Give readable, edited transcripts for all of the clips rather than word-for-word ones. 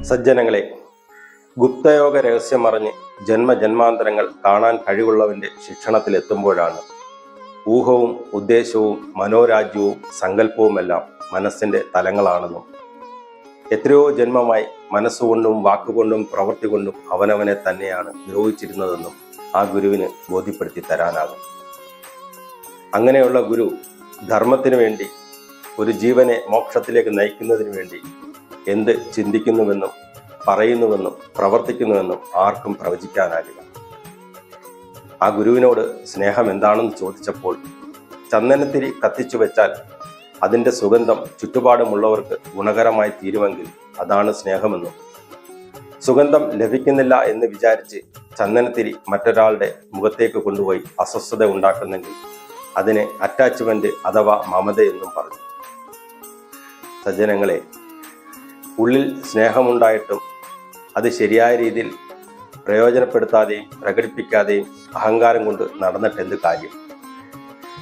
സജ്ജനങ്ങളെ, ഗുപ്തയോഗ രഹസ്യമറിഞ്ഞ് ജന്മജന്മാന്തരങ്ങൾ കാണാൻ കഴിവുള്ളവന്റെ ശിക്ഷണത്തിലെത്തുമ്പോഴാണ് ഊഹവും ഉദ്ദേശവും മനോരാജ്യവും സങ്കല്പവുമെല്ലാം മനസ്സിന്റെ തലങ്ങളാണെന്നും എത്രയോ ജന്മമായി മനസ്സുകൊണ്ടും വാക്കുകൊണ്ടും പ്രവൃത്തി കൊണ്ടും അവനവനെ തന്നെയാണ് ദ്രോഹിച്ചിരുന്നതെന്നും ആ ഗുരുവിന് ബോധ്യപ്പെടുത്തി തരാനാകും. അങ്ങനെയുള്ള ഗുരു ധർമ്മത്തിനു വേണ്ടി, ഒരു ജീവനെ മോക്ഷത്തിലേക്ക് നയിക്കുന്നതിന് വേണ്ടി എന്ത് ചിന്തിക്കുന്നുവെന്നും പറയുന്നുവെന്നും പ്രവർത്തിക്കുന്നുവെന്നും ആർക്കും പ്രവചിക്കാനാകില്ല. ആ ഗുരുവിനോട് സ്നേഹം എന്താണെന്ന് ചോദിച്ചപ്പോൾ, ചന്ദനത്തിരി കത്തിച്ചു വെച്ചാൽ അതിൻ്റെ സുഗന്ധം ചുറ്റുപാടുമുള്ളവർക്ക് ഗുണകരമായി തീരുമെങ്കിൽ അതാണ് സ്നേഹമെന്നും, സുഗന്ധം ലഭിക്കുന്നില്ല എന്ന് വിചാരിച്ച് ചന്ദനത്തിരി മറ്റൊരാളുടെ മുഖത്തേക്ക് കൊണ്ടുപോയി അസ്വസ്ഥത ഉണ്ടാക്കുന്നെങ്കിൽ അതിനെ അറ്റാച്ച്മെന്റ് അഥവാ മമതയെന്നും പറഞ്ഞു. സജ്ജനങ്ങളെ, ഉള്ളിൽ സ്നേഹമുണ്ടായിട്ടും അത് ശരിയായ രീതിയിൽ പ്രയോജനപ്പെടുത്താതെയും പ്രകടിപ്പിക്കാതെയും അഹങ്കാരം കൊണ്ട് നടന്നിട്ട് എന്ത് കാര്യം?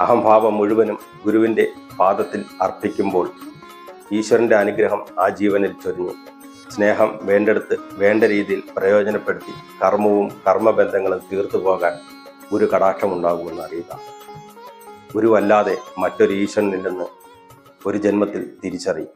അഹംഭാവം മുഴുവനും ഗുരുവിൻ്റെ പാദത്തിൽ അർപ്പിക്കുമ്പോൾ ഈശ്വരൻ്റെ അനുഗ്രഹം ആ ജീവനിൽ ചൊരിഞ്ഞു സ്നേഹം വേണ്ടെടുത്ത് വേണ്ട രീതിയിൽ പ്രയോജനപ്പെടുത്തി കർമ്മവും കർമ്മബന്ധങ്ങളും തീർത്തു പോകാൻ ഗുരു കടാക്ഷമുണ്ടാകുമെന്ന് അറിയുക. ഗുരുവല്ലാതെ മറ്റൊരു ഈശ്വരനില്ലെന്ന് ഒരു ജന്മത്തിൽ തിരിച്ചറിയും.